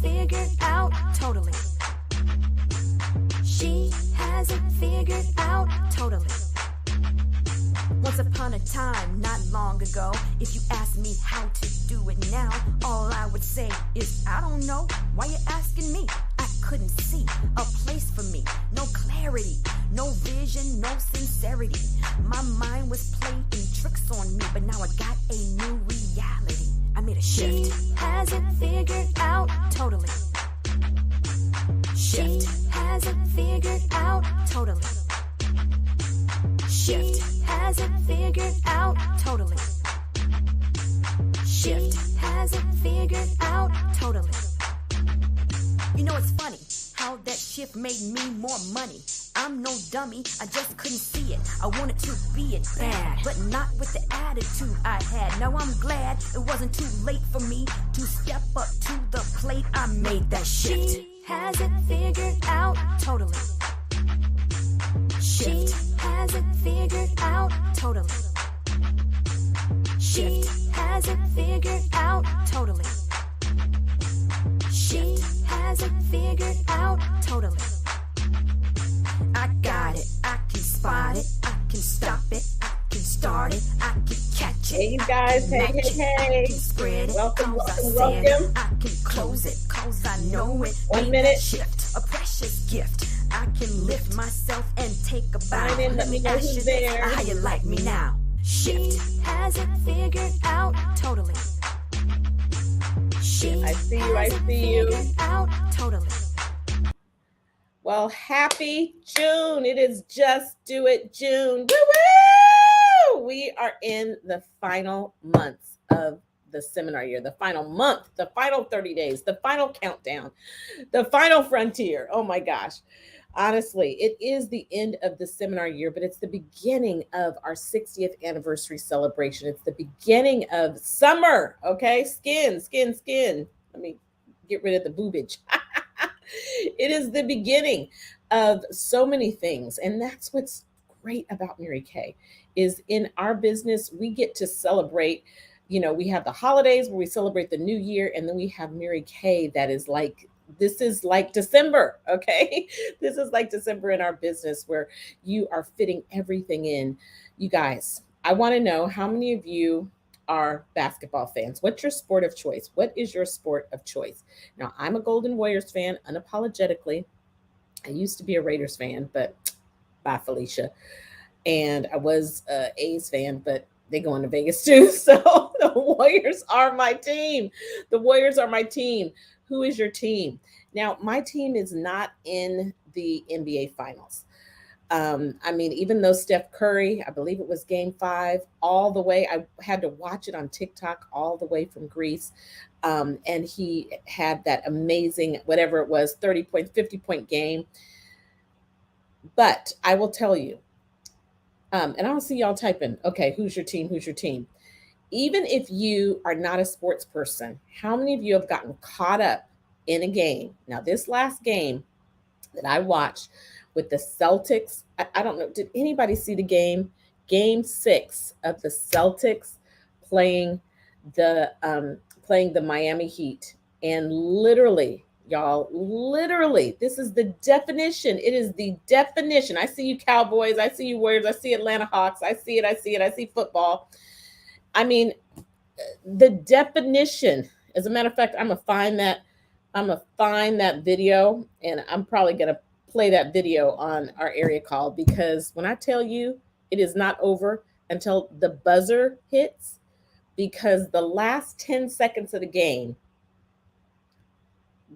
figured out totally. She has it figured out totally. Once upon a time, not long ago, if you asked me how to do it now, all I would say is, I don't know. Why you asking me? I couldn't see a place for me. No clarity, no vision, no sincerity. My mind was playing tricks on me, but now I got a new reality. I made a shift. She has it figured out totally. Shift. She has it figured out totally. Shift. She has it figured out totally. Shift. She has it figured out totally. You know, it's funny how that shift made me more money. I'm no dummy, I just couldn't see it. I wanted to be it bad, but not with the attitude I had. Now I'm glad it wasn't too late for me to step up to the plate. I made that shift. She has it figured out totally. Shift. She has it figured out totally. Shift. She has it figured out totally. She has it figured out totally. I got it, I can spot it, I can stop it, I can start it, I can catch it. Hey, you guys, hey. I can spread it, welcome. I can close it, cause I know it. 1 minute. Shift, a precious gift. I can lift myself and take a bow. Sign in, let me know who's there. How you like me now? Shift. She has it figured out totally. I see you. Out totally. Well, happy June. It is Just Do It June. Woo-woo! We are in the final months of the seminar year, the final month, the final 30 days, the final countdown, the final frontier. Oh my gosh. Honestly, it is the end of the seminar year, but it's the beginning of our 60th anniversary celebration. It's the beginning of summer, okay? Skin. Let me get rid of the boobage. It is the beginning of so many things. And that's what's great about Mary Kay is in our business, we get to celebrate, we have the holidays where we celebrate the new year. And then we have Mary Kay that is like, this is like December, okay? This is like December in our business where you are fitting everything in. You guys, I want to know how many of you are basketball fans. What's your sport of choice? What is your sport of choice? Now, I'm a Golden Warriors fan, unapologetically. I used to be a Raiders fan, but bye, Felicia. And I was a A's fan, but they go into Vegas too. So the Warriors are my team. The Warriors are my team. Who is your team? Now, my team is not in the NBA Finals. Even though Steph Curry, I believe it was game 5, all the way, I had to watch it on TikTok all the way from Greece. And he had that amazing, whatever it was, 30-point, 50-point game. But I will tell you, and I don't see y'all typing, okay, who's your team? Who's your team? Even if you are not a sports person, how many of you have gotten caught up in a game? Now, this last game that I watched with the Celtics, I don't know, did anybody see the game? Game 6 of the Celtics playing the Miami Heat. And literally, y'all, this is the definition. It is the definition. I see you Cowboys. I see you Warriors. I see Atlanta Hawks. I see it. I see football. I mean, the definition, as a matter of fact, I'm going to find that video, and I'm probably going to play that video on our area call, because when I tell you it is not over until the buzzer hits, because the last 10 seconds of the game,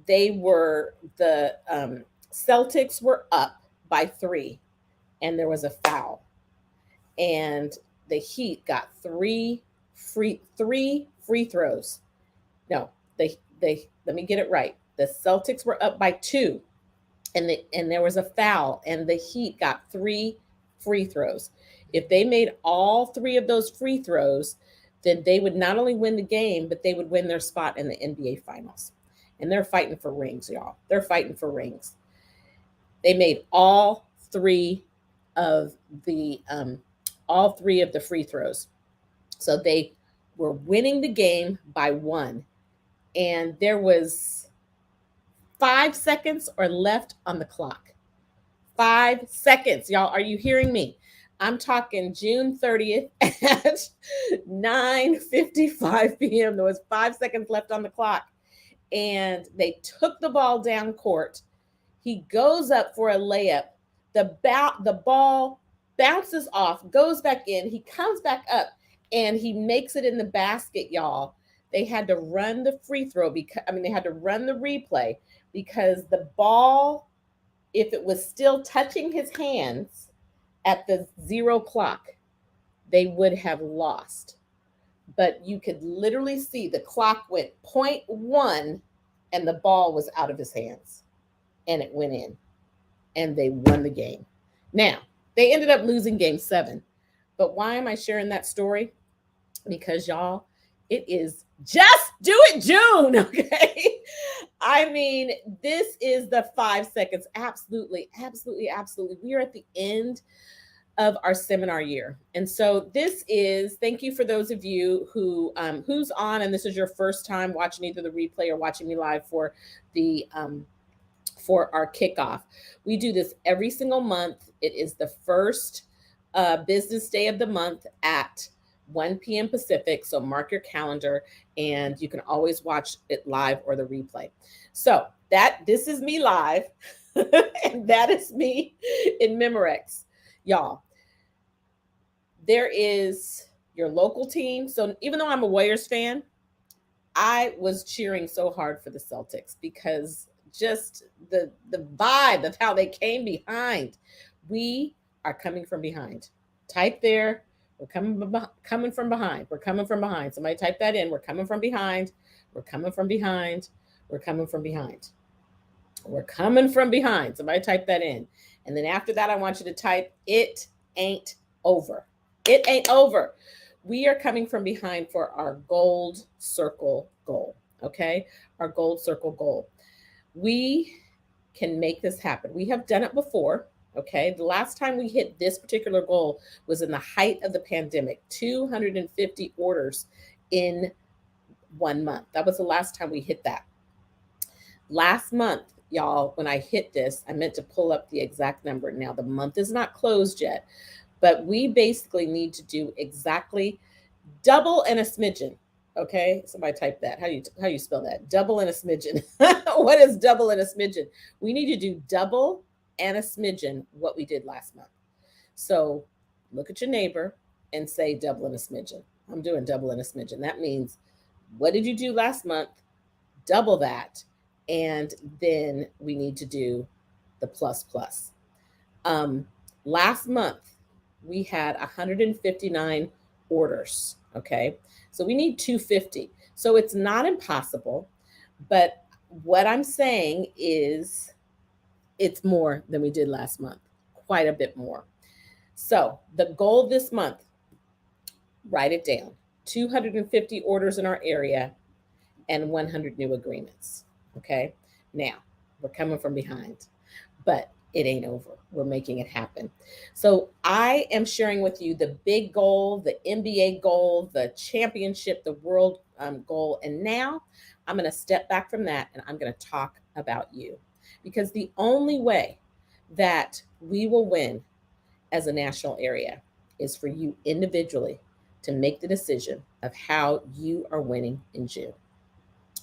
the Celtics were up by 3, and there was a foul, and the Heat got three free throws. No, they let me get it right. The Celtics were up by 2, and there was a foul, and the Heat got 3 free throws. If they made all 3 of those free throws, then they would not only win the game, but they would win their spot in the NBA Finals. And they're fighting for rings, y'all. They're fighting for rings. They made all 3 of the free throws. So they were winning the game by 1. And there was 5 seconds are left on the clock. 5 seconds. Y'all, are you hearing me? I'm talking June 30th at 9:55 p.m. There was 5 seconds left on the clock. And they took the ball down court. He goes up for a layup. The ball bounces off, goes back in. He comes back up and he makes it in the basket, y'all. They had to run the free throw they had to run the replay because the ball, if it was still touching his hands at the 0 clock, they would have lost. But you could literally see the clock went 0.1 and the ball was out of his hands and it went in and they won the game. Now, they ended up losing game 7. But why am I sharing that story? Because y'all, it is Just Do It June, okay? I mean, this is the 5 seconds. Absolutely, absolutely, absolutely. We are at the end of our seminar year. And so this is, thank you for those of you who who's on and this is your first time watching either the replay or watching me live for the for our kickoff. We do this every single month. It is the first business day of the month at 1 p.m. Pacific. So mark your calendar and you can always watch it live or the replay. So this is me live and that is me in Memorex. Y'all, there is your local team. So even though I'm a Warriors fan, I was cheering so hard for the Celtics because just the vibe of how they came behind. We are coming from behind. Type there. We're coming from behind. We're coming from behind. Somebody type that in. We're coming from behind. We're coming from behind. We're coming from behind. We're coming from behind. Somebody type that in. And then after that, I want you to type, it ain't over. It ain't over. We are coming from behind for our gold circle goal. Okay. Our gold circle goal. We can make this happen. We have done it before. Okay. The last time we hit this particular goal was in the height of the pandemic, 250 orders in 1 month. That was the last time we hit that. Last month, y'all, when I hit this, I meant to pull up the exact number. Now the month is not closed yet, but we basically need to do exactly double and a smidgen. Okay, somebody type that. How you spell that? Double and a smidgen. What is double and a smidgen? We need to do double and a smidgen what we did last month. So look at your neighbor and say double and a smidgen. I'm doing double and a smidgen. That means what did you do last month? Double that. And then we need to do the plus. Last month, we had 159 orders. Okay. So we need 250. So it's not impossible. But what I'm saying is it's more than we did last month, quite a bit more. So the goal this month, write it down, 250 orders in our area and 100 new agreements. Okay. Now we're coming from behind, but it ain't over. We're making it happen. So I am sharing with you the big goal, the NBA goal, the championship, the world goal. And now I'm going to step back from that and I'm going to talk about you, because the only way that we will win as a national area is for you individually to make the decision of how you are winning in June.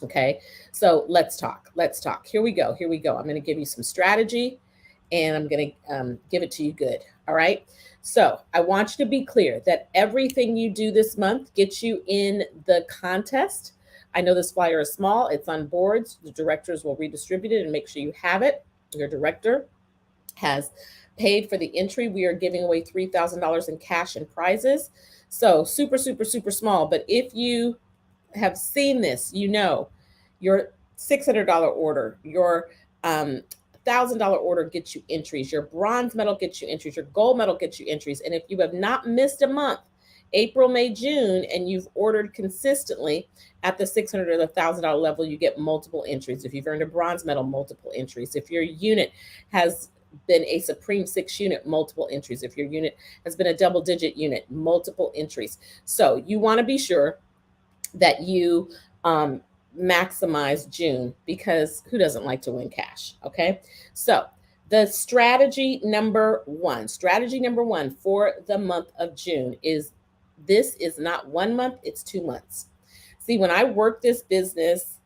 Okay, so let's talk. Here we go. I'm going to give you some strategy and I'm going to give it to you good. All right. So I want you to be clear that everything you do this month gets you in the contest. I know this flyer is small. It's on boards. The directors will redistribute it and make sure you have it. Your director has paid for the entry. We are giving away $3,000 in cash and prizes. So super, super, super small. But if you have seen this, you know, your $600 order, your $1,000 order gets you entries, your bronze medal gets you entries, your gold medal gets you entries. And if you have not missed a month, April, May, June, and you've ordered consistently at the $600 or the $1,000 level, you get multiple entries. If you've earned a bronze medal, multiple entries. If your unit has been a Supreme 6 unit, multiple entries. If your unit has been a double-digit unit, multiple entries. So you want to be sure that you maximize June, because who doesn't like to win cash? Okay. So the strategy number one for the month of June is, this is not 1 month, it's 2 months. See, when I work this business,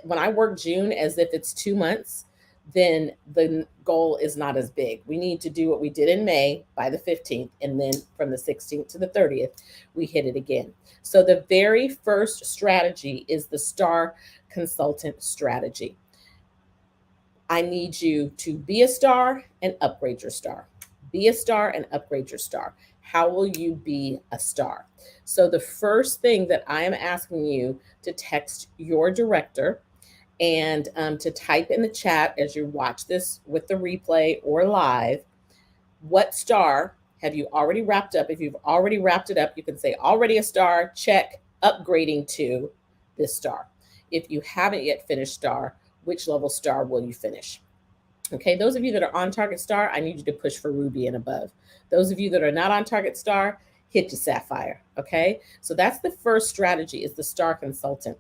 when I work June as if it's 2 months, then the goal is not as big. We need to do what we did in May by the 15th, and then from the 16th to the 30th, we hit it again. So the very first strategy is the star consultant strategy. I need you to be a star and upgrade your star. Be a star and upgrade your star. How will you be a star? So the first thing that I am asking you to text your director, and to type in the chat as you watch this with the replay or live, what star have you already wrapped up? If you've already wrapped it up, you can say already a star, check, upgrading to this star. If you haven't yet finished star, which level star will you finish? Okay, those of you that are on target star, I need you to push for ruby and above. Those of you that are not on target star, hit your sapphire. Okay, so that's the first strategy, is the star consultant.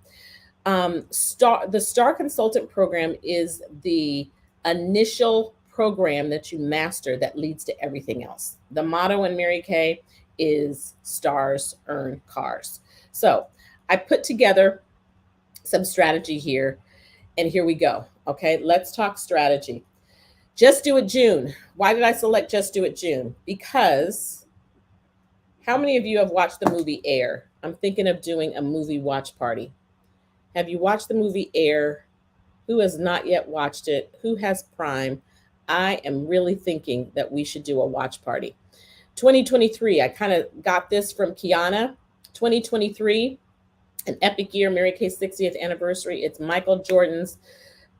The star consultant program is the initial program that you master that leads to everything else. The motto in Mary Kay is stars earn cars. So I put together some strategy here, and here we go. Okay, let's talk strategy. Just Do It June. Why did I select Just Do It June? Because how many of you have watched the movie Air? I'm thinking of doing a movie watch party. Have you watched the movie Air? Who has not yet watched it? Who has Prime? I am really thinking that we should do a watch party. 2023, I kind of got this from Kiana. 2023, an epic year, Mary Kay's 60th anniversary. It's Michael Jordan's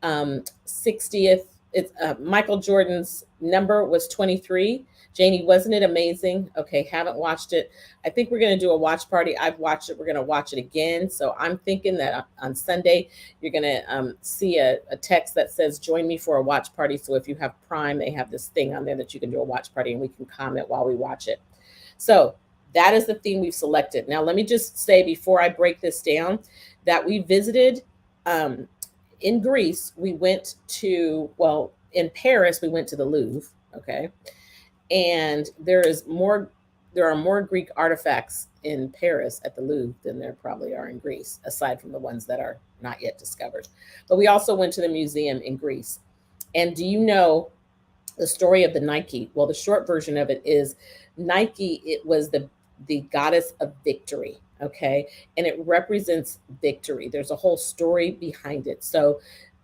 60th. It's Michael Jordan's number was 23. Janie, wasn't it amazing? Okay, haven't watched it. I think we're going to do a watch party. I've watched it. We're going to watch it again. So I'm thinking that on Sunday, you're going to see a text that says, join me for a watch party. So if you have Prime, they have this thing on there that you can do a watch party, and we can comment while we watch it. So that is the theme we've selected. Now, let me just say before I break this down that we visited in Greece. We went to, well, in Paris, we went to the Louvre. Okay. And there are more Greek artifacts in Paris at the Louvre than there probably are in Greece, aside from the ones that are not yet discovered. But we also went to the museum in Greece. And do you know the story of the Nike? Well, the short version of it is Nike, it was the goddess of victory. Okay. And it represents victory. There's a whole story behind it. So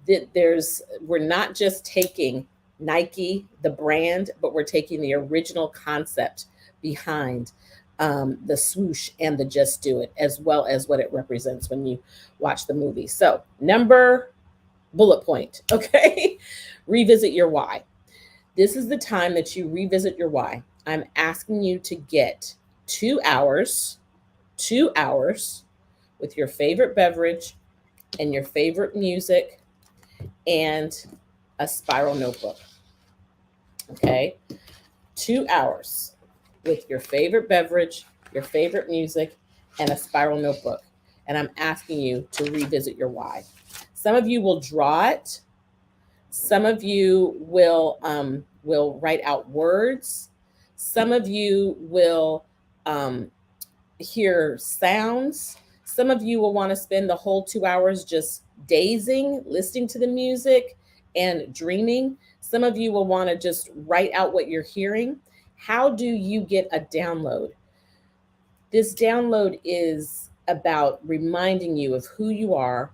we're not just taking Nike, the brand, but we're taking the original concept behind the swoosh and the Just Do It, as well as what it represents when you watch the movie. So bullet point, okay? Revisit your why. This is the time that you revisit your why. I'm asking you to get 2 hours with your favorite beverage and your favorite music and a spiral notebook. Okay, 2 hours with your favorite beverage, your favorite music, and a spiral notebook. And I'm asking you to revisit your why. Some of you will draw it. Some of you will write out words. Some of you will hear sounds. Some of you will want to spend the whole 2 hours just dazing, listening to the music and dreaming. Some of you will want to just write out what you're hearing. How do you get a download? This download is about reminding you of who you are,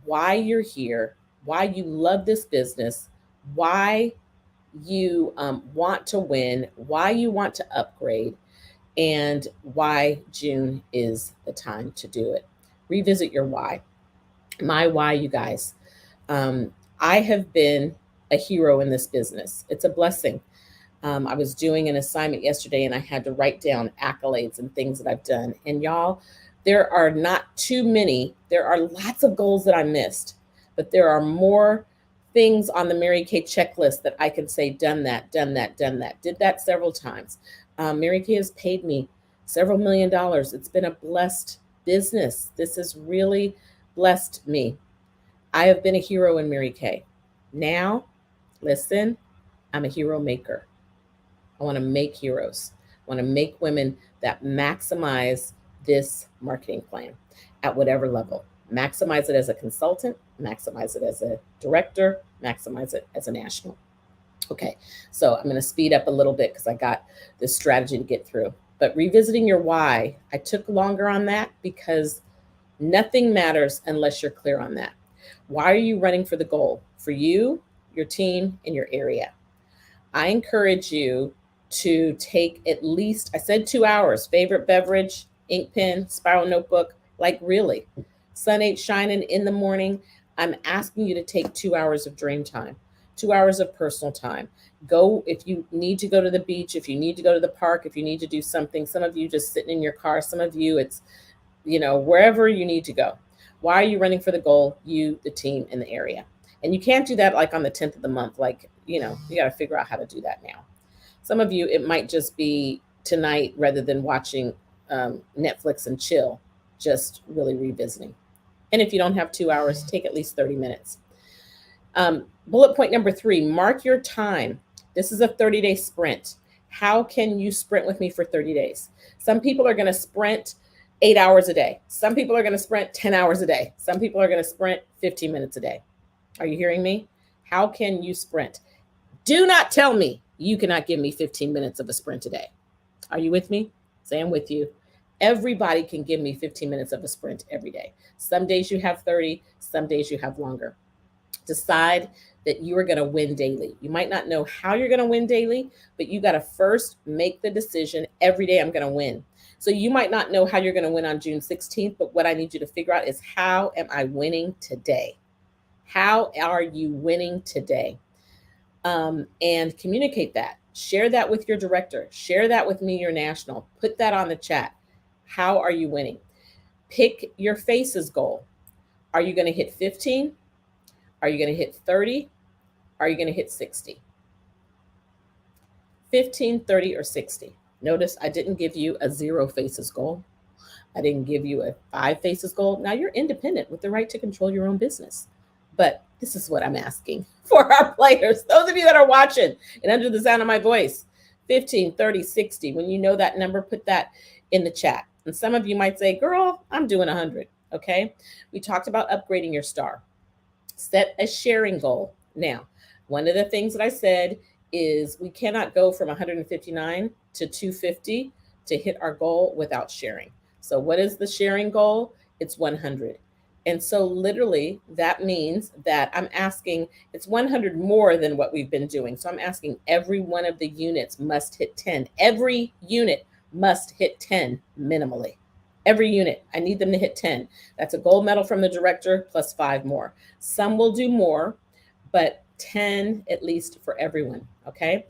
why you're here, why you love this business, why you want to win, why you want to upgrade, and why June is the time to do it. Revisit your why. My why, you guys. I have been a hero in this business. It's a blessing. I was doing an assignment yesterday and I had to write down accolades and things that I've done. And y'all, there are not too many. There are lots of goals that I missed, but there are more things on the Mary Kay checklist that I can say, done that, done that, done that, did that several times. Mary Kay has paid me several $1 million. It's been a blessed business. This is really blessed me. I have been a hero in Mary Kay. Now, listen, I'm a hero maker. I want to make heroes. I want to make women that maximize this marketing plan at whatever level. Maximize it as a consultant, maximize it as a director, maximize it as a national. Okay, so I'm going to speed up a little bit because I got this strategy to get through. But revisiting your why, I took longer on that because nothing matters unless you're clear on that. Why are you running for the goal? For you, your team, and your area. I encourage you to take at least, I said 2 hours, favorite beverage, ink pen, spiral notebook, like really. Sun ain't shining in the morning. I'm asking you to take 2 hours of dream time, 2 hours of personal time. Go, if you need to go to the beach, if you need to go to the park, if you need to do something. Some of you just sitting in your car, some of you it's, wherever you need to go. Why are you running for the goal? You, the team, and the area. And you can't do that like on the 10th of the month. Like, you got to figure out how to do that now. Some of you, it might just be tonight rather than watching Netflix and chill, just really revisiting. And if you don't have 2 hours, take at least 30 minutes. Bullet point number 3, mark your time. This is a 30-day sprint. How can you sprint with me for 30 days? Some people are going to sprint 8 hours a day. Some people are going to sprint 10 hours a day. Some people are going to sprint 15 minutes a day. Are you hearing me? How can you sprint? Do not tell me you cannot give me 15 minutes of a sprint a day. Are you with me? Say I'm with you. Everybody can give me 15 minutes of a sprint every day. Some days you have 30, some days you have longer. Decide that you are going to win daily. You might not know how you're going to win daily, but you got to first make the decision every day I'm going to win. So you might not know how you're going to win on June 16th, but what I need you to figure out is how am I winning today? How are you winning today? And communicate that. Share that with your director. Share that with me, your national. Put that on the chat. How are you winning? Pick your faces goal. Are you going to hit 15? Are you going to hit 30? Are you going to hit 60? 15, 30, or 60. Notice I didn't give you a 0 faces goal. I didn't give you a 5 faces goal. Now you're independent with the right to control your own business. But this is what I'm asking for our players. Those of you that are watching and under the sound of my voice, 15, 30, 60. When you know that number, put that in the chat. And some of you might say, girl, I'm doing 100. Okay. We talked about upgrading your star. Set a sharing goal. Now, one of the things that I said is we cannot go from 159 to 250 to hit our goal without sharing. So what is the sharing goal? It's 100. And so literally that means that I'm asking, it's 100 more than what we've been doing. So I'm asking every one of the units must hit 10. Every unit must hit 10 minimally. Every unit, I need them to hit 10. That's a gold medal from the director plus 5 more. Some will do more, but 10 at least for everyone, okay?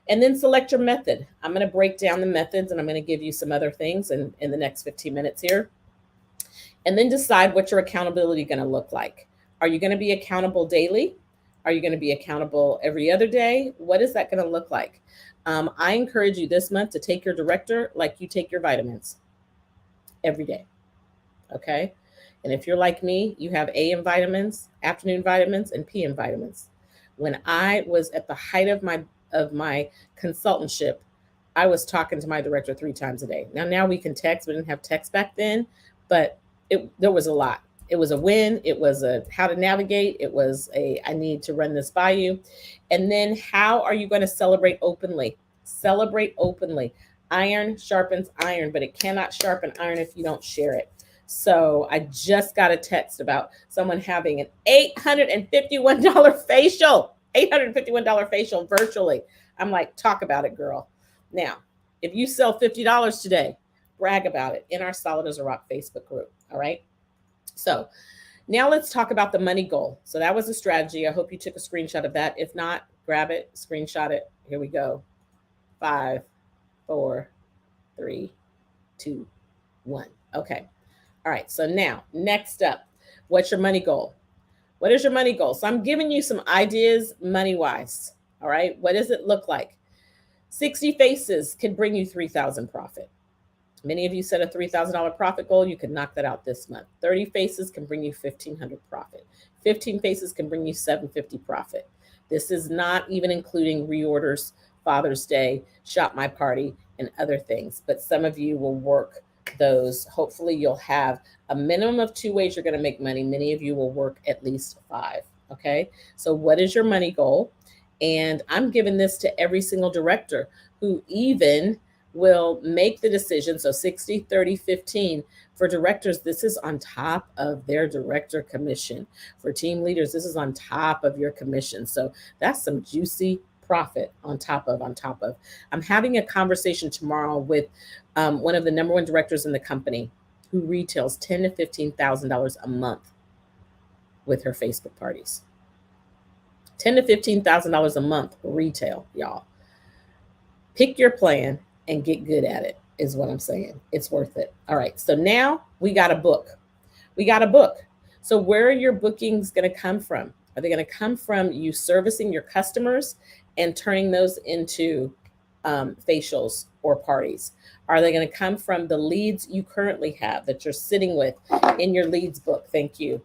And then select your method. I'm going to break down the methods and I'm going to give you some other things in the next 15 minutes here. And then decide what your accountability going to look like. Are you going to be accountable daily? Are you going to be accountable every other day? What is that going to look like? I encourage you this month to take your director like you take your vitamins every day. Okay. And if you're like me, you have AM vitamins, afternoon vitamins, and PM vitamins. When I was at the height of my consultantship, I was talking to my director 3 times a day. Now we can text. We didn't have text back then, but there was a lot. It was a win. It was a how to navigate. It was I need to run this by you. And then how are you going to celebrate openly? Celebrate openly. Iron sharpens iron, but it cannot sharpen iron if you don't share it. So I just got a text about someone having an $851 facial, $851 facial virtually. I'm like, talk about it, girl. Now, if you sell $50 today, brag about it in our Solid as a Rock Facebook group. All right. So now let's talk about the money goal. So that was a strategy. I hope you took a screenshot of that. If not, grab it, screenshot it. Here we go. 5, 4, 3, 2, 1. Okay. All right. So now next up, what's your money goal? What is your money goal? So I'm giving you some ideas money-wise. All right. What does it look like? 60 faces can bring you 3,000 profit. Many of you set a $3,000 profit goal. You can knock that out this month. 30 faces can bring you 1,500 profit. 15 faces can bring you 750 profit. This is not even including reorders, Father's Day, Shop My Party, and other things. But some of you will work those. Hopefully you'll have a minimum of 2 ways you're going to make money. Many of you will work at least 5. Okay. So what is your money goal? And I'm giving this to every single director who even will make the decision. So 60, 30, 15 for directors. This is on top of their director commission. For team leaders, this is on top of your commission. So that's some juicy profit on top of. I'm having a conversation tomorrow with one of the number 1 directors in the company who retails $10,000 to $15,000 a month with her Facebook parties. $10,000 to $15,000 a month retail, y'all. Pick your plan and get good at it is what I'm saying. It's worth it. All right. So now we got a book. So where are your bookings going to come from? Are they going to come from you servicing your customers and turning those into facials or parties? Are they going to come from the leads you currently have that you're sitting with in your leads book? Thank you,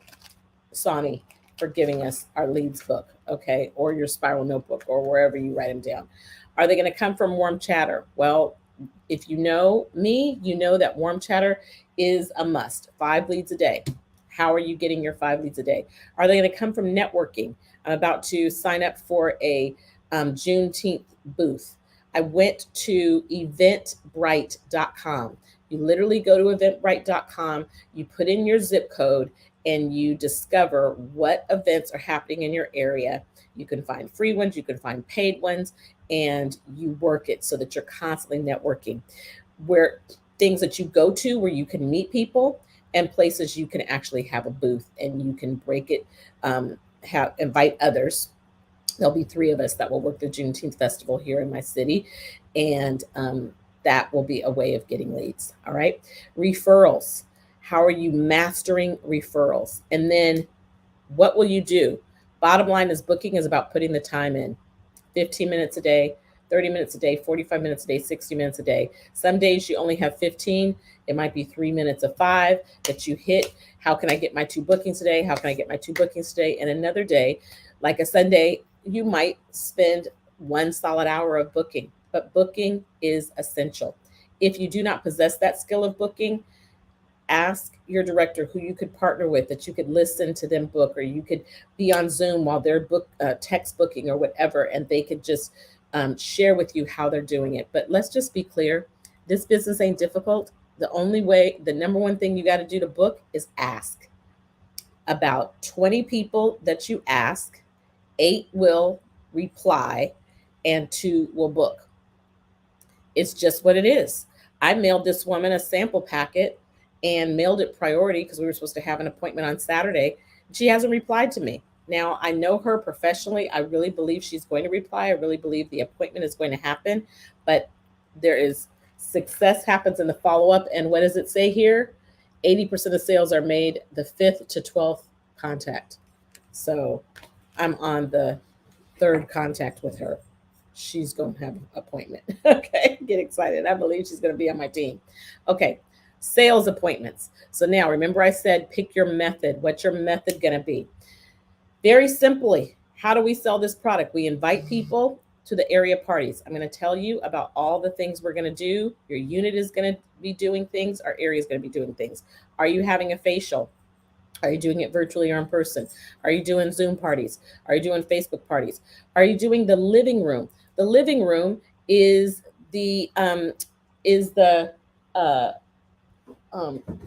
Sonny, for giving us our leads book, okay, or your spiral notebook or wherever you write them down. Are they going to come from warm chatter? Well, if you know me, you know that warm chatter is a must. 5 leads a day. How are you getting your 5 leads a day? Are they going to come from networking? I'm about to sign up for a Juneteenth booth. I went to eventbrite.com. You literally go to eventbrite.com, you put in your zip code, and you discover what events are happening in your area. You can find free ones, you can find paid ones, and you work it so that you're constantly networking. Where things that you go to where you can meet people, and places you can actually have a booth and you can break it, invite others. There'll be 3 of us that will work the Juneteenth Festival here in my city, and that will be a way of getting leads. All right. Referrals. How are you mastering referrals? And then what will you do? Bottom line is booking is about putting the time in. 15 minutes a day, 30 minutes a day, 45 minutes a day, 60 minutes a day. Some days you only have 15. It might be 3 minutes of 5 that you hit. How can I get my 2 bookings today? How can I get my 2 bookings today? And another day, like a Sunday, you might spend 1 solid hour of booking, but booking is essential. If you do not possess that skill of booking, ask your director who you could partner with, that you could listen to them book, or you could be on Zoom while they're text booking or whatever, and they could just share with you how they're doing it. But let's just be clear, this business ain't difficult. The number 1 thing you got to do to book is ask. About 20 people that you ask, 8 will reply and 2 will book. It's just what it is. I mailed this woman a sample packet and mailed it priority because we were supposed to have an appointment on Saturday. She hasn't replied to me. Now, I know her professionally. I really believe she's going to reply. I really believe the appointment is going to happen, but there is success happens in the follow-up. And what does it say here? 80% of sales are made the 5th to 12th contact. So I'm on the 3rd contact with her. She's going to have an appointment. Okay, get excited. I believe she's going to be on my team. Okay, sales appointments. So now remember I said pick your method. What's your method going to be? Very simply, how do we sell this product? We invite people to the area parties. I'm going to tell you about all the things we're going to do. Your unit is going to be doing things. Our area is going to be doing things. Are you having a facial? Are you doing it virtually or in person? Are you doing Zoom parties? Are you doing Facebook parties? Are you doing the living room? The living room is let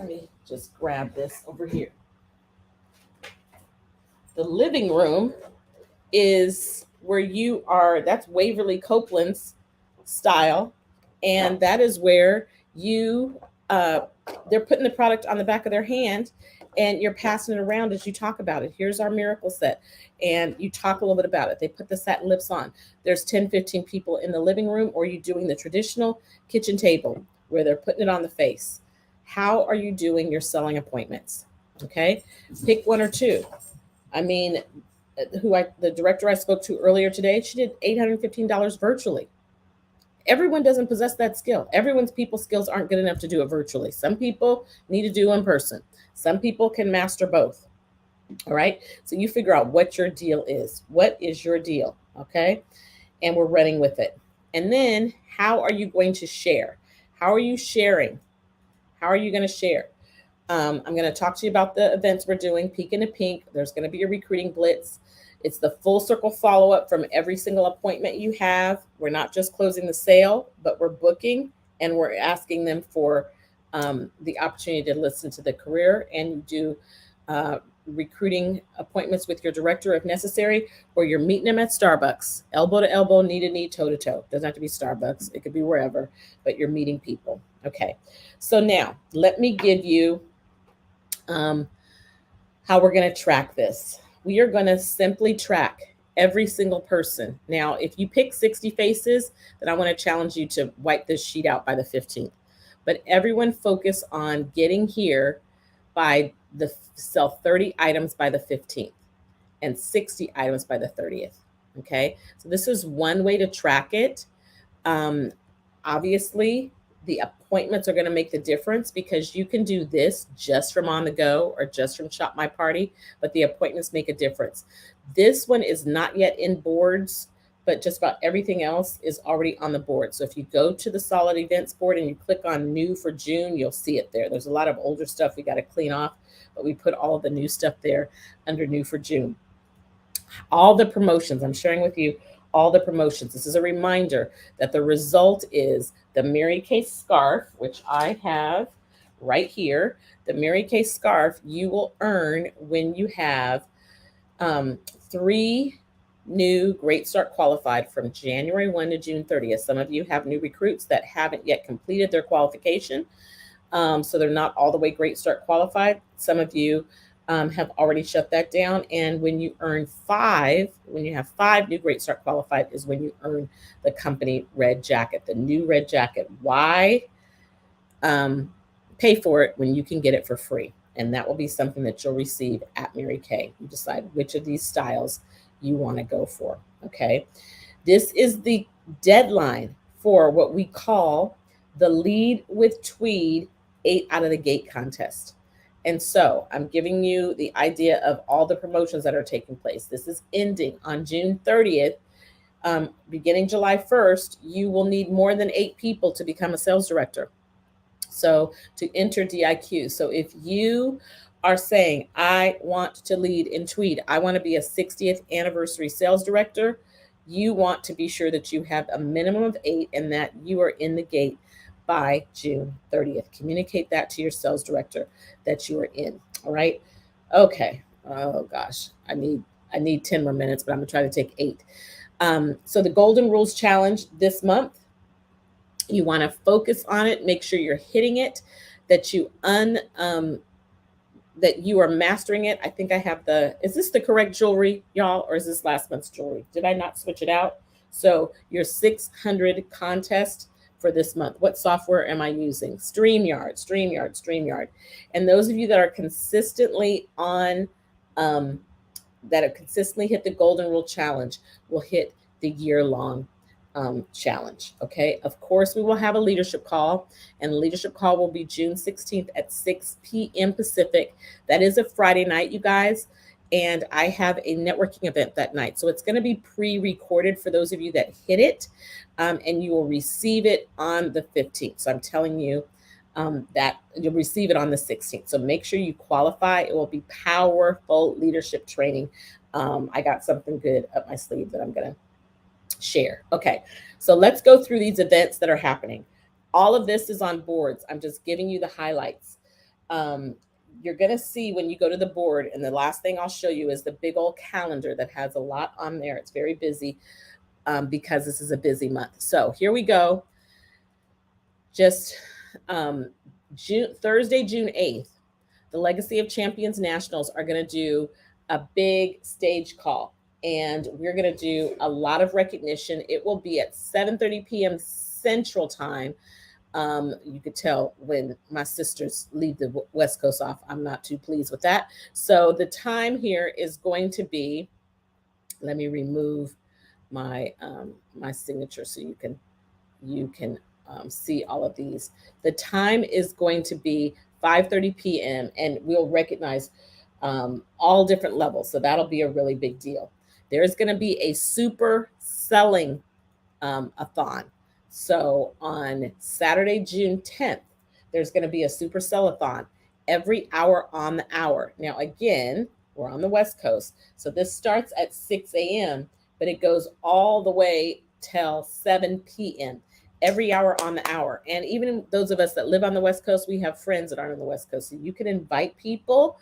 me just grab this over here. The living room is where you are, that's Waverly Copeland's style. And that is where they're putting the product on the back of their hand and you're passing it around as you talk about it. Here's our miracle set. And you talk a little bit about it. They put the satin lips on. There's 10, 15 people in the living room, or you doing the traditional kitchen table where they're putting it on the face. How are you doing your selling appointments? Okay. Pick 1 or 2. I mean, the director I spoke to earlier today, she did $815 virtually. Everyone doesn't possess that skill. Everyone's people skills aren't good enough to do it virtually. Some people need to do in person. Some people can master both. All right. So you figure out what your deal is. What is your deal? Okay. And we're running with it. And then how are you going to share? How are you sharing? How are you going to share? I'm going to talk to you about the events we're doing, Peek into Pink. There's going to be a recruiting blitz. It's the full circle follow up from every single appointment you have. We're not just closing the sale, but we're booking and we're asking them for the opportunity to listen to the career and do uh, recruiting appointments with your director if necessary, or you're meeting them at Starbucks, elbow to elbow, knee to knee, toe to toe. Doesn't have to be Starbucks, it could be wherever, but you're meeting people. Okay, so now let me give you um, how we're going to track this. We are going to simply track every single person. Now, if you pick 60 faces, then I want to challenge you to wipe this sheet out by the 15th. But everyone focus on getting here by the sell 30 items by the 15th and 60 items by the 30th. Okay, so this is one way to track it. Um, Obviously, the appointments are going to make the difference because you can do this just from on the go or just from Shop My Party, but the appointments make a difference. This one is not yet in boards, but just about everything else is already on the board. So if you go to the Solid Events board and you click on New for June, you'll see it there. There's a lot of older stuff we got to clean off, but we put all of the new stuff there under New for June. All the promotions, I'm sharing with you all the promotions. This is a reminder that the result is the Mary Kay scarf, which I have right here. The Mary Kay scarf you will earn when you have 3 new Great Start qualified from January 1 to June 30th. Some of you have new recruits that haven't yet completed their qualification. So they're not all the way Great Start qualified. Some of you have already shut that down. And when you earn 5, when you have 5 new Great Start qualified is when you earn the company red jacket, the new red jacket. Why pay for it when you can get it for free? And that will be something that you'll receive at Mary Kay. You decide which of these styles you want to go for. Okay. This is the deadline for what we call the Lead with Tweed 8 out of the gate contest. And so I'm giving you the idea of all the promotions that are taking place. This is ending on June 30th. Beginning July 1st, you will need more than 8 people to become a sales director. So to enter DIQ. So if you are saying, I want to lead in Tweed, I want to be a 60th anniversary sales director, you want to be sure that you have a minimum of 8 and that you are in the gate by June 30th. Communicate that to your sales director that you are in. All right. Okay. Oh gosh, I need 10 more minutes, but I'm gonna try to take 8. So the Golden Rules Challenge this month, you want to focus on it, make sure you're hitting it, that that you are mastering it. I think I have is this the correct jewelry, y'all, or is this last month's jewelry? Did I not switch it out? So your 600 contest for this month. What software am I using? StreamYard. And those of you that are consistently on, that have consistently hit the Golden Rule Challenge will hit the year-long challenge. Okay. Of course, we will have a leadership call, and the leadership call will be June 16th at 6 p.m. Pacific. That is a Friday night, you guys. And I have a networking event that night. So it's going to be pre-recorded for those of you that hit it, and you will receive it on the 15th. So I'm telling you that you'll receive it on the 16th. So make sure you qualify. It will be powerful leadership training. I got something good up my sleeve that I'm going to share. Okay, so let's go through these events that are happening. All of this is on boards. I'm just giving you the highlights. You're going to see when you go to the board, and the last thing I'll show you is the big old calendar that has a lot on there. It's very busy because this is a busy month. So here we go. Just Thursday, June 8th, the Legacy of Champions Nationals are going to do a big stage call. And we're going to do a lot of recognition. It will be at 7:30 p.m. Central Time. You could tell when my sisters leave the West Coast off, I'm not too pleased with that. So the time here is going to be, let me remove my my signature so you can you can see all of these. The time is going to be 5:30 p.m. and we'll recognize all different levels. So that'll be a really big deal. There's going to be a super selling a thon. So on Saturday, June 10th, there's going to be a super sellathon every hour on the hour. Now, again, we're on the West Coast. So this starts at 6 a.m., but it goes all the way till 7 p.m. every hour on the hour. And even those of us that live on the West Coast, we have friends that aren't on the West Coast. So you can invite people,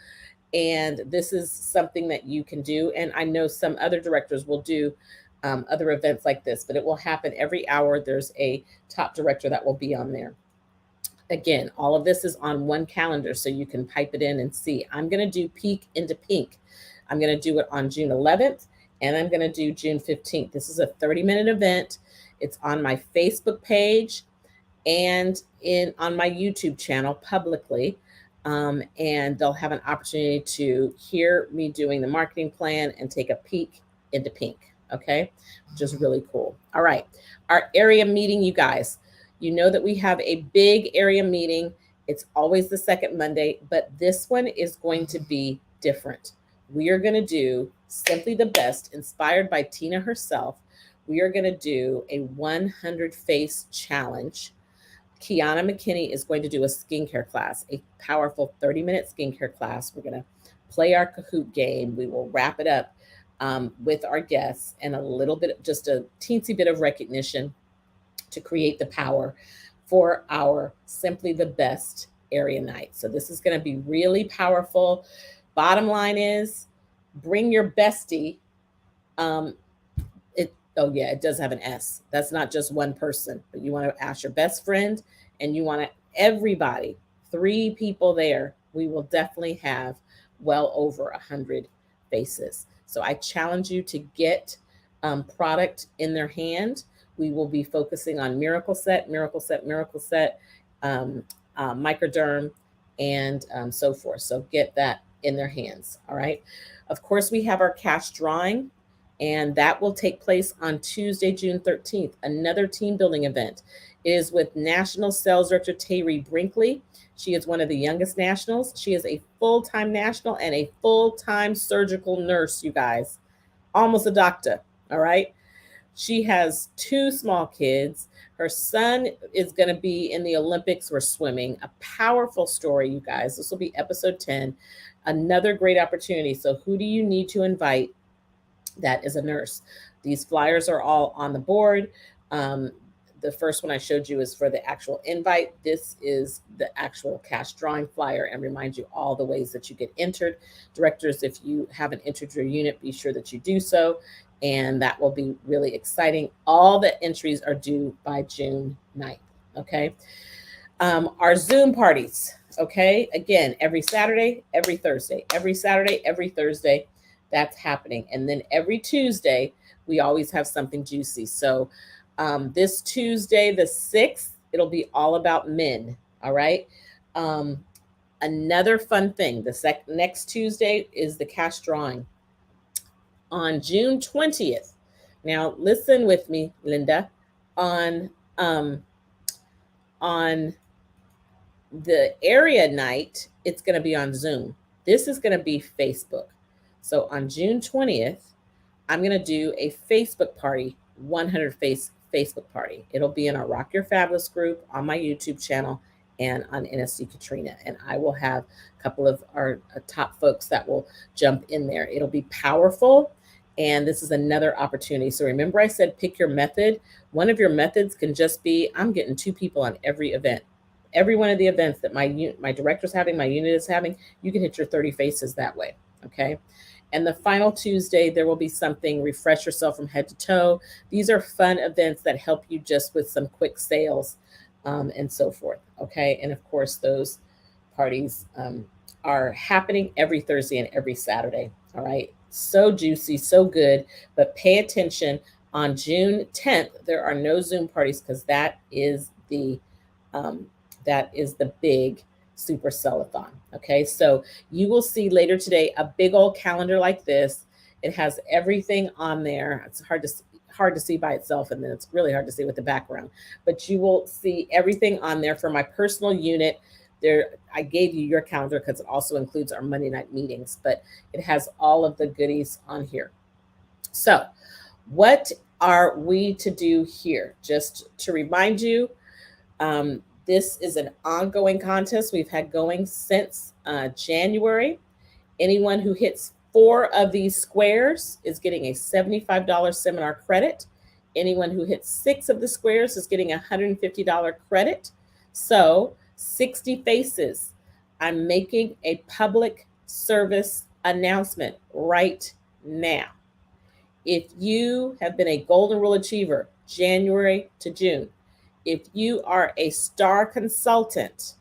and this is something that you can do. And I know some other directors will do other events like this, but it will happen every hour. There's a top director that will be on there. Again, all of this is on one calendar, so you can pipe it in and see. I'm going to do Peek into Pink. I'm going to do it on June 11th, and I'm going to do June 15th. This is a 30-minute event. It's on my Facebook page and on my YouTube channel publicly. And they'll have an opportunity to hear me doing the marketing plan and take a peek into Pink. Okay, which is really cool. All right, our area meeting, you guys, you know that we have a big area meeting. It's always the second Monday, but this one is going to be different. We are going to do Simply the Best, inspired by Tina herself. We are going to do a 100 face challenge. Kiana McKinney is going to do a skincare class, a powerful 30-minute skincare class. We're going to play our Kahoot game. We will wrap it up with our guests and a little bit, just a teensy bit of recognition to create the power for our Simply the Best area night. So this is going to be really powerful. Bottom line is, bring your bestie. It does have an S. That's not just one person, but you want to ask your best friend, and you want everybody, 3 people there. We will definitely have well over 100 faces. So I challenge you to get product in their hand. We will be focusing on Miracle Set, Microderm, and so forth. So get that in their hands. All right. Of course, we have our cash drawing, and that will take place on Tuesday, June 13th. Another team building event. It is with National Sales Director Tayri Brinkley. She is one of the youngest nationals. She is a full-time national and a full-time surgical nurse, you guys. Almost a doctor, all right? She has 2 small kids. Her son is going to be in the Olympics for swimming. A powerful story, you guys. This will be episode 10. Another great opportunity. So who do you need to invite that is a nurse? These flyers are all on the board. The first one I showed you is for the actual invite. This is the actual cash drawing flyer, and remind you all the ways that you get entered. Directors, if you haven't entered your unit, be sure that you do so, and that will be really exciting. All the entries are due by June 9th, okay? Our Zoom parties, okay? Again, every Saturday, every Thursday, every Saturday, every Thursday, that's happening. And then every Tuesday, we always have something juicy. So this Tuesday, the 6th, it'll be all about men, all right? Another fun thing, the next Tuesday is the cash drawing. On June 20th, now listen with me, Linda, on the area night, it's going to be on Zoom. This is going to be Facebook. So on June 20th, I'm going to do a Facebook party, 100 Facebook party. It'll be in our Rock Your Fabulous group, on my YouTube channel, and on NSC Katrina. And I will have a couple of our top folks that will jump in there. It'll be powerful. And this is another opportunity. So remember I said pick your method. One of your methods can just be, I'm getting 2 people on every event. Every one of the events that my director's having, my unit is having, you can hit your 30 faces that way, okay? And the final Tuesday, there will be something, refresh yourself from head to toe. These are fun events that help you just with some quick sales and so forth, okay? And of course, those parties are happening every Thursday and every Saturday, all right? So juicy, so good, but pay attention. On June 10th, there are no Zoom parties because that is the big super sellathon. Okay, so you will see later today a big old calendar like this. It has everything on there. It's hard to hard to see by itself, and then it's really hard to see with the background. But you will see everything on there for my personal unit. There, I gave you your calendar because it also includes our Monday night meetings, but it has all of the goodies on here. So, what are we to do here? Just to remind you, this is an ongoing contest we've had going since January. Anyone who hits 4 of these squares is getting a $75 seminar credit. Anyone who hits 6 of the squares is getting a $150 credit. So 60 faces. I'm making a public service announcement right now. If you have been a Golden Rule Achiever January to June, if you are a star consultant,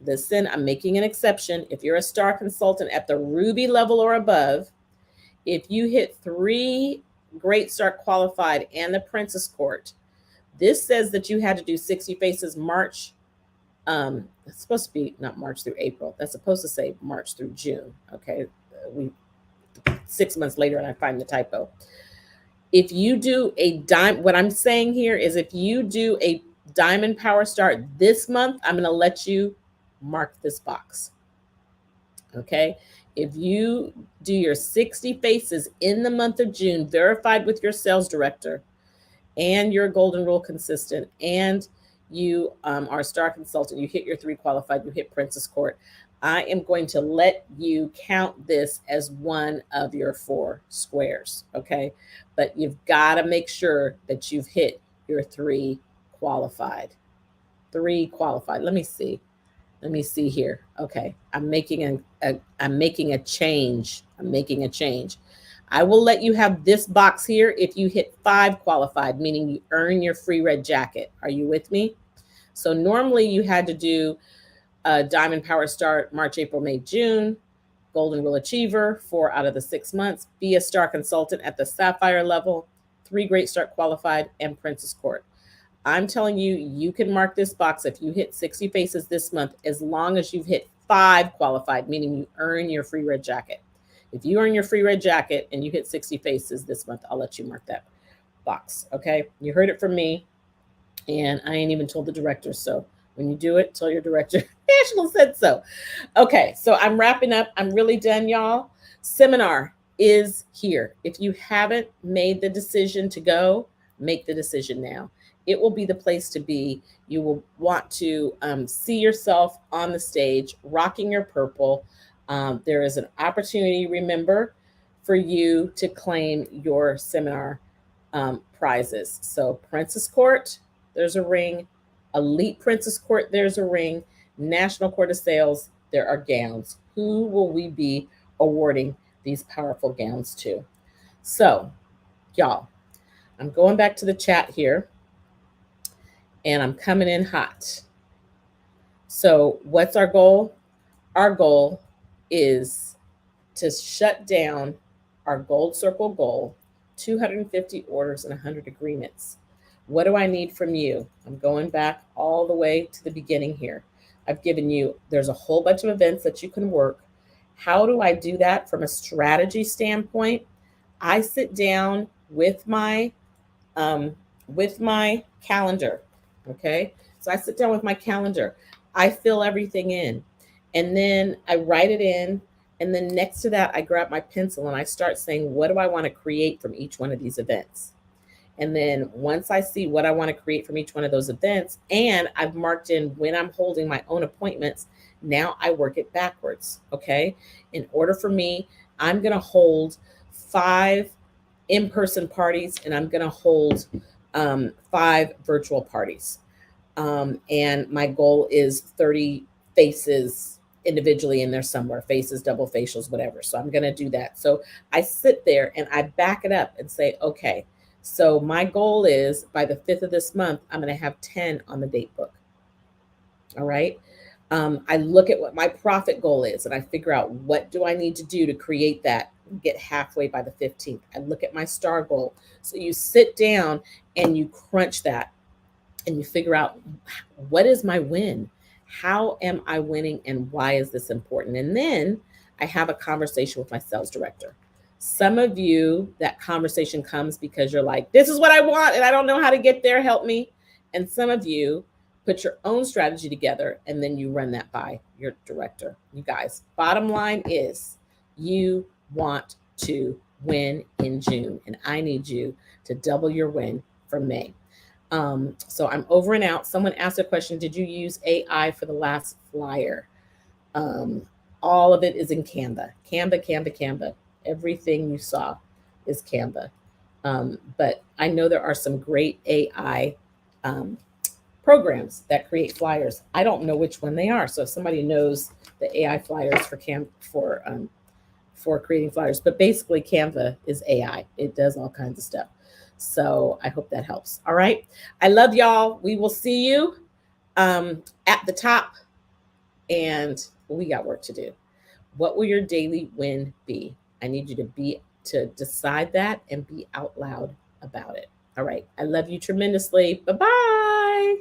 listen, I'm making an exception. If you're a star consultant at the Ruby level or above, if you hit 3 Great Start Qualified and the Princess Court, this says that you had to do 60 faces March. It's supposed to be not March through April. That's supposed to say March through June. Okay, 6 months later, and I find the typo. If you do what I'm saying here is if you do a Diamond Power Start this month, I'm going to let you mark this box. Okay. If you do your 60 faces in the month of June, verified with your sales director, and you're a Golden Rule consistent, and you are a star consultant, you hit your 3 qualified, you hit Princess Court, I am going to let you count this as one of your 4 squares. Okay. But you've got to make sure that you've hit your 3 qualified. 3 qualified. Let me see here. Okay, I'm making a change. I will let you have this box here if you hit 5 qualified, meaning you earn your free red jacket. Are you with me? So normally you had to do a Diamond Power Start March, April, May, June, Golden Rule Achiever 4 out of the 6 months, be a star consultant at the Sapphire level, 3 Great Start Qualified, and Princess Court. I'm telling you, you can mark this box if you hit 60 faces this month, as long as you've hit 5 qualified, meaning you earn your free red jacket. If you earn your free red jacket and you hit 60 faces this month, I'll let you mark that box. Okay. You heard it from me, and I ain't even told the director. So when you do it, tell your director National said so. Okay. So I'm wrapping up. I'm really done, y'all. Seminar is here. If you haven't made the decision to go, make the decision now. It will be the place to be. You will want to see yourself on the stage, rocking your purple. There is an opportunity, remember, for you to claim your seminar prizes. So Princess Court, there's a ring. Elite Princess Court, there's a ring. National Court of Sales, there are gowns. Who will we be awarding these powerful gowns to? So, y'all, I'm going back to the chat here, and I'm coming in hot. So what's our goal? Our goal is to shut down our Gold Circle goal, 250 orders and 100 agreements. What do I need from you? I'm going back all the way to the beginning here. I've given you, there's a whole bunch of events that you can work. How do I do that from a strategy standpoint? I sit down with my calendar. Okay. So I sit down with my calendar. I fill everything in, and then I write it in. And then next to that, I grab my pencil and I start saying, what do I want to create from each one of these events? And then once I see what I want to create from each one of those events, and I've marked in when I'm holding my own appointments, now I work it backwards. Okay. In order for me, I'm going to hold 5 in-person parties, and I'm going to hold 5 virtual parties. And my goal is 30 faces individually in there somewhere, faces, double facials, whatever. So I'm going to do that. So I sit there and I back it up and say, okay, so my goal is by the 5th of this month, I'm going to have 10 on the date book. All right. I look at what my profit goal is, and I figure out what do I need to do to create that, get halfway by the 15th. I look at my star goal. So you sit down and you crunch that, and you figure out, what is my win? How am I winning, and why is this important? And then I have a conversation with my sales director. Some of you, that conversation comes because you're like, this is what I want and I don't know how to get there. Help me. And some of you put your own strategy together and then you run that by your director. You guys, bottom line is you want to win in June, and I need you to double your win for May. So I'm over and out. Someone asked a question, did you use AI for the last flyer? Um, all of it is in Canva. Canva. Everything you saw is Canva. But I know there are some great AI programs that create flyers. I don't know which one they are. So if somebody knows the AI flyers for creating flyers, but basically Canva is AI. It does all kinds of stuff. So I hope that helps. All right. I love y'all. We will see you at the top, and we got work to do. What will your daily win be? I need you to decide that and be out loud about it. All right. I love you tremendously. Bye-bye.